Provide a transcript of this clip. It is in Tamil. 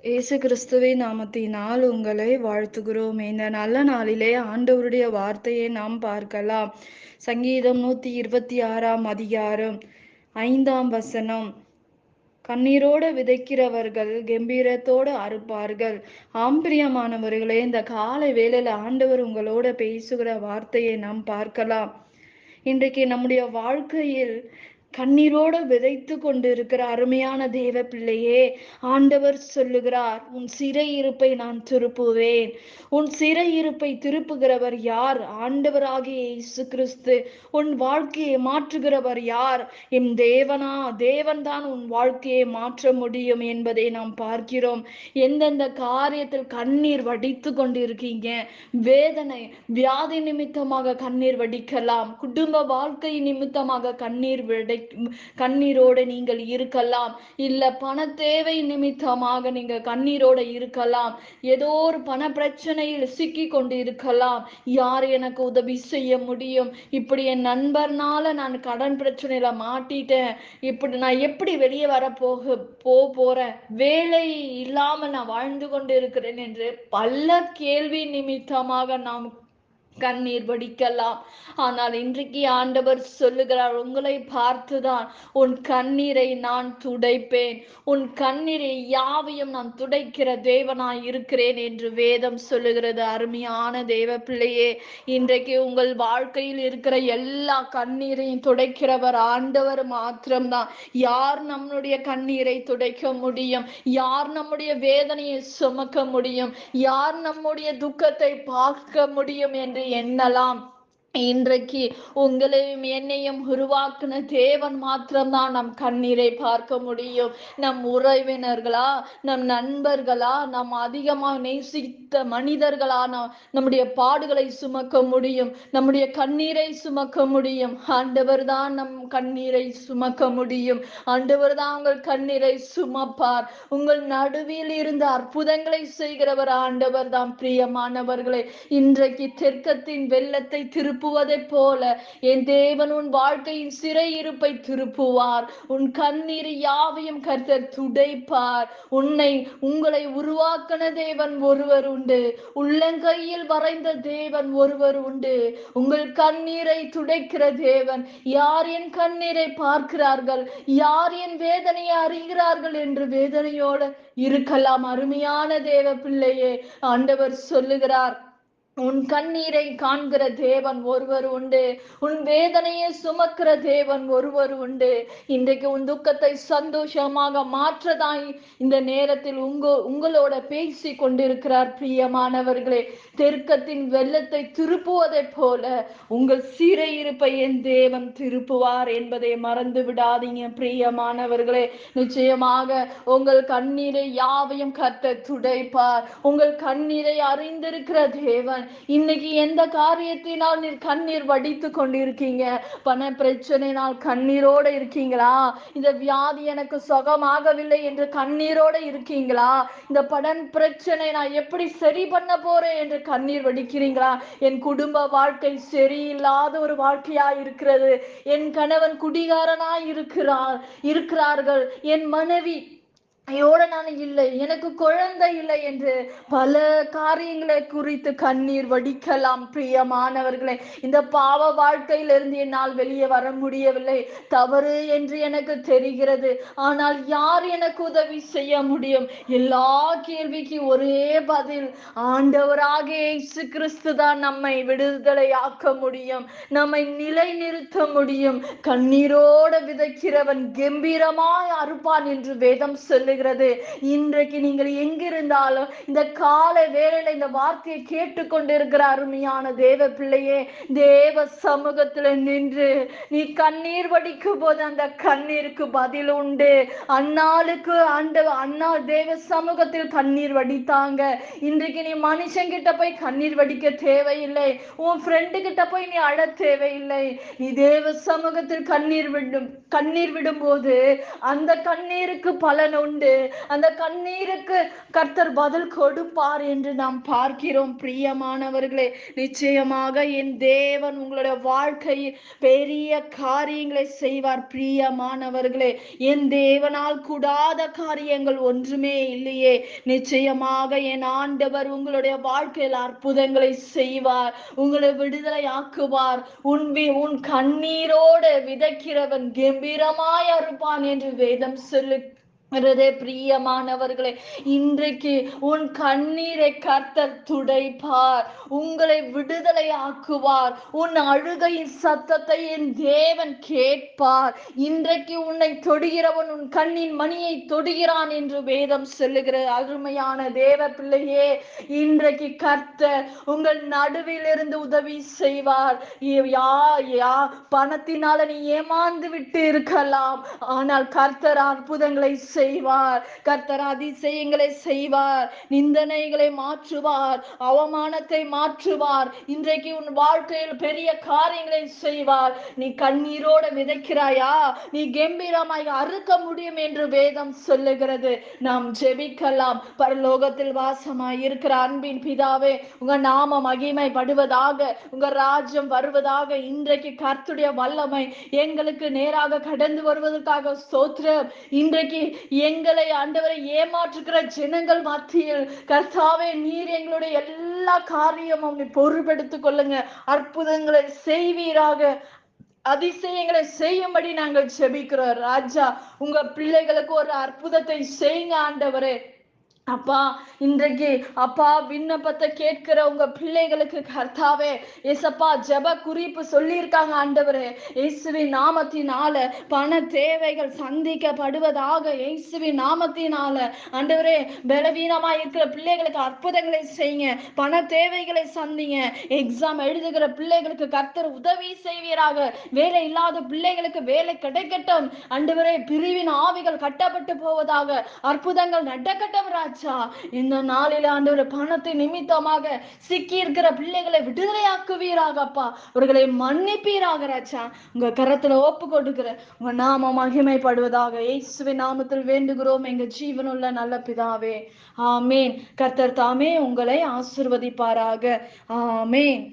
இயேசு கிறிஸ்துவின் நாமத்தினால் உங்களை வாழ்த்துகிறோம். இந்த நல்ல நாளிலே ஆண்டவருடைய வார்த்தையை நாம் பார்க்கலாம். சங்கீதம் 126 அதிகாரம் 5 கண்ணீரோடு விதைக்கிறவர்கள் கம்பீரத்தோடு அறுப்பார்கள். பிரியமானவர்களே, இந்த காலை வேளையில ஆண்டவர் உங்களோட பேசுகிற வார்த்தையை நாம் பார்க்கலாம். இன்றைக்கு நம்முடைய வாழ்க்கையில் கண்ணீரோடு விதைத்து கொண்டிருக்கிற அருமையான தேவ பிள்ளையே, ஆண்டவர் சொல்லுகிறார், உன் சிறையிருப்பை நான் திருப்புவேன். உன் சிறையிருப்பை திருப்புகிறவர் யார்? ஆண்டவராகிய இயேசு கிறிஸ்து. உன் வாழ்க்கையை மாற்றுகிறவர் யார்? என் தேவன்தான் உன் வாழ்க்கையை மாற்ற முடியும் என்பதை நாம் பார்க்கிறோம். எந்தெந்த காரியத்தில் கண்ணீர் வடித்து கொண்டிருக்கீங்க? வேதனை, வியாதி நிமித்தமாக கண்ணீர் வடிக்கலாம். குடும்ப வாழ்க்கை நிமித்தமாக கண்ணீரோடு நீங்கள் இருக்கலாம். இல்ல பண தேவை நிமித்தமாக நீங்க கண்ணீரோட இருக்கலாம். ஏதோ ஒரு பண பிரச்சனையில் சிக்கி கொண்டு இருக்கலாம். யார் எனக்கு உதவி செய்ய முடியும்? இப்படி என் நண்பர்னால நான் கடன் பிரச்சனையில மாட்டிட்டேன். இப்படி நான் எப்படி வெளியே வர போறேன்? வேலை இல்லாம நான் வாழ்ந்து கொண்டு இருக்கிறேன் என்று பல கேள்வி நிமித்தமாக நாம் கண்ணீர் வடிக்கலாம். ஆனால் இன்றைக்கு ஆண்டவர் சொல்லுகிறார், உங்களை பார்த்துதான் உன் கண்ணீரை நான் துடைப்பேன். உன் கண்ணீரை யாவையும் நான் துடைக்கிற தேவனாய் இருக்கிறேன் என்று வேதம் சொல்லுகிறது. அருமையான தேவ பிள்ளையே, இன்றைக்கு உங்கள் வாழ்க்கையில் இருக்கிற எல்லா கண்ணீரையும் துடைக்கிறவர் ஆண்டவர் மாத்திரம்தான். யார் நம்முடைய கண்ணீரை துடைக்க முடியும்? யார் நம்முடைய வேதனையை சுமக்க முடியும்? யார் நம்முடைய துக்கத்தை பார்க்க முடியும் என்று எண்ணலாம். இன்றைக்கு உங்களையும் என்னையும் உருவாக்குன தேவன் மாத்திரம்தான் நம் கண்ணீரை பார்க்க முடியும். நம் உறவினர்களா, நம் நண்பர்களா, நம் அதிகமாக நேசித்த மனிதர்களா நம்முடைய பாடுகளை சுமக்க முடியும், நம்முடைய கண்ணீரை சுமக்க முடியும். ஆண்டவர் தான் நம் கண்ணீரை சுமக்க முடியும். ஆண்டவர் தான் உங்கள் கண்ணீரை சுமப்பார். உங்கள் நடுவில் இருந்து அற்புதங்களை செய்கிறவர் ஆண்டவர் தான். பிரியமானவர்களே, இன்றைக்கு தெற்கத்தின் வெள்ளத்தை திருப்புவதை போல என் தேவன் உன் வாழ்க்கையின் சிறையிருப்பை திருப்புவார். உன் கண்ணீர் யாவையும் கர்த்தர் துடைப்பார். உங்களை உருவாக்கின தேவன் ஒருவர் உண்டு. உள்ளங்கையில் வரைந்த தேவன் ஒருவர் உண்டு. உங்கள் கண்ணீரை துடைக்கிற தேவன். யார் என் கண்ணீரை பார்க்கிறார்கள்? யார் என் வேதனையை அறிகிறார்கள் என்று வேதனையோடு இருக்கலாம். அருமையான தேவ பிள்ளையே, ஆண்டவர் சொல்லுகிறார், உன் கண்ணீரை காண்கிற தேவன் ஒருவர் உண்டு. உன் வேதனையை சுமக்கிற தேவன் ஒருவர் உண்டு. இன்றைக்கு உன் துக்கத்தை சந்தோஷமாக மாற்றதாய் இந்த நேரத்தில் உங்களோட பேசி கொண்டிருக்கிறார். பிரியமானவர்களே, தெற்கத்தின் வெள்ளத்தை திருப்புவதை போல உங்கள் சிறையிருப்பை என் தேவன் திருப்புவார் என்பதை மறந்து விடாதீங்க. பிரியமானவர்களே, நிச்சயமாக உங்கள் கண்ணீரை யாவையும் கர்த்தர் துடைப்பார். உங்கள் கண்ணீரை அறிந்திருக்கிற தேவன். இன்னைக்கு எந்த காரியத்தினால் நீர் கண்ணீர் வடித்து கொண்டிருக்கீங்க? பண பிரச்சனையினால் கண்ணீரோட இருக்கீங்களா? இந்த வியாதி எனக்கு சுகமாகவில்லை என்று கண்ணீரோட இருக்கீங்களா? இந்த பண பிரச்சனை நான் எப்படி சரி பண்ண போறேன் என்று கண்ணீர் வடிக்கிறீங்களா? என் குடும்ப வாழ்க்கை சரியில்லாத ஒரு வாழ்க்கையா இருக்கிறது. என் கணவன் குடிகாரனாய் இருக்கிறார்கள். என் மனைவி நான் இல்லை, எனக்கு குழந்தை இல்லை என்று பல காரியங்களை குறித்து கண்ணீர் வடிக்கலாம். பிரியமானவர்களே, இந்த பாவ வாழ்க்கையிலிருந்து என்னால் வெளியே வர முடியவில்லை, தவறு என்று எனக்கு தெரிகிறது. ஆனால் யார் எனக்கு உதவி செய்ய முடியும்? எல்லா கேள்விக்கு ஒரே பதில், ஆண்டவராகிய இயேசு கிறிஸ்து தான் நம்மை விடுதலை ஆக்க முடியும், நம்மை நிலை நிறுத்த முடியும். கண்ணீரோடு விதைக்கிறவன் கம்பீரமாய் அறுப்பான் என்று வேதம் சொல்லு. இன்றைக்கு நீங்கள் எங்கிருந்தாலும் இந்த காலை வேளையில இந்த வார்த்தையை கேட்டுக்கொண்டிருக்கிற அருமையான தேவ பிள்ளையே, தேவ சமூகத்தில் நின்று நீ கண்ணீர் வடிக்கும் போது அந்த கண்ணீருக்கு பதில் உண்டு. அண்ணா தேவ சமூகத்தில் கண்ணீர் வடித்தாங்க. இன்றைக்கு நீ மனுஷங்கிட்ட போய் கண்ணீர் வடிக்க தேவையில்லை. உன் ஃப்ரெண்டு கிட்ட போய் நீ அழ தேவையில்லை. நீ தேவ சமூகத்தில் கண்ணீர் விடும் போது அந்த கண்ணீருக்கு பலன் உண்டு. கொண்டு அந்த கண்ணீருக்கு கர்த்தர் பதில் கொடுப்பார் என்று நாம் பார்க்கிறோம். பிரியமானவர்களே, நிச்சயமாக என் தேவன் உங்களுடைய வாழ்க்கையில் பெரிய காரியங்களை செய்வார். பிரியமானவர்களே, என் தேவனால் கூடாத காரியங்கள் ஒன்றுமே இல்லையே. நிச்சயமாக என் ஆண்டவர் உங்களுடைய வாழ்க்கையில் அற்புதங்களை செய்வார், உங்களை விடுதலை ஆக்குவார். உன் கண்ணீரோடு விதைக்கிறவன் கம்பீரமாய் அறுப்பான் என்று வேதம் சொல்லு. பிரியமானவர்களே, இன்றைக்கு உன் கண்ணீரை கர்த்தர் துடைப்பார், உங்களை விடுதலை ஆக்குவார். உன் அழுகையின் சத்தத்தை என் தேவன் கேட்பார். இன்றைக்கு உன்னை தொடுகிறவன் உன் கண்ணின் மணியை தொடுகிறான் என்று வேதம் சொல்லுகிற அருமையான தேவ பிள்ளையே, இன்றைக்கு கர்த்தர் உங்கள் நடுவில் இருந்து உதவி செய்வார். பணத்தினால நீ ஏமாந்து விட்டு இருக்கலாம், ஆனால் கர்த்தர் அற்புதங்களை செய்வார், கர்த்தர் அதிசயங்களை செய்வார், நிந்தனைகளை மாற்றுவார், அவமானத்தை மாற்றுவார். இன்றைக்கு உன் வாழ்க்கையில் பெரிய காரியங்களை செய்வார். நீ கண்ணீரோடு விதைக்கிறாயா, நீ கம்பீரமாய் அறுக்க முடியும் என்று வேதம் சொல்லுகிறது. நாம் ஜெபிக்கலாம். பரலோகத்தில் வாசமாய் இருக்கிற அன்பின் பிதாவே, உங்க நாம மகிமைப்படுவதாக, உங்க ராஜ்யம் வருவதாக. இன்றைக்கு கர்த்தருடைய வல்லமை எங்களுக்கு நேராக கடந்து வருவதற்காக ஸ்தோத்திரம். இன்றைக்கு எங்களை ஆண்டவரை ஏமாற்றுகிற ஜனங்கள் மத்தியில் கர்த்தாவே, நீர் எங்களுடைய எல்லா காரியமும் பொறுப்பெடுத்துக் கொள்ளுங்க. அற்புதங்களை செய்வீராக, அதிசயங்களை செய்யும்படி நாங்கள் ஜெபிக்கிறோம். ராஜா, உங்க பிள்ளைகளுக்கு ஒரு அற்புதத்தை செய்யுங்க ஆண்டவரே. அப்பா, இன்றைக்கு அப்பா விண்ணப்பத்தை கேட்கிற உங்க பிள்ளைகளுக்கு கர்த்தாவே, ஏசப்பா ஜெப குறிப்பு சொல்லியிருக்காங்க ஆண்டவரே. இயேசுவின் நாமத்தினால பண தேவைகள் சந்திக்கப்படுவதாக. இயேசுவின் நாமத்தினால ஆண்டவரே, பலவீனமாய் இருக்கிற பிள்ளைகளுக்கு அற்புதங்களை செய்யுங்க, பண தேவைகளை சந்திங்க. எக்ஸாம் எழுதுகிற பிள்ளைகளுக்கு கர்த்தர் உதவி செய்வீராக. வேலை இல்லாத பிள்ளைகளுக்கு வேலை கிடைக்கட்டும் ஆண்டவரே. பிரிவின் ஆவிகள் கட்டப்பட்டு போவதாக, அற்புதங்கள் நடக்கட்டும் ராஜா. இந்த நாளில் ஆண்டவரே, பணத்தை நிமித்தமாக சிக்கி இருக்கிற பிள்ளைகளை விடுதலையாக்குவீராகப்பா, அவர்களை மன்னிப்பீராக ராஜா. உங்க கரத்துல ஒப்பு கொடுக்கிற உங்க நாம மகிமைப்படுவதாக. இயேசுவின் நாமத்தில் வேண்டுகிறோம் எங்க ஜீவனுள்ள நல்ல பிதாவே, ஆமேன். கர்த்தர் தாமே உங்களை ஆசீர்வதிப்பாராக. ஆமேன்.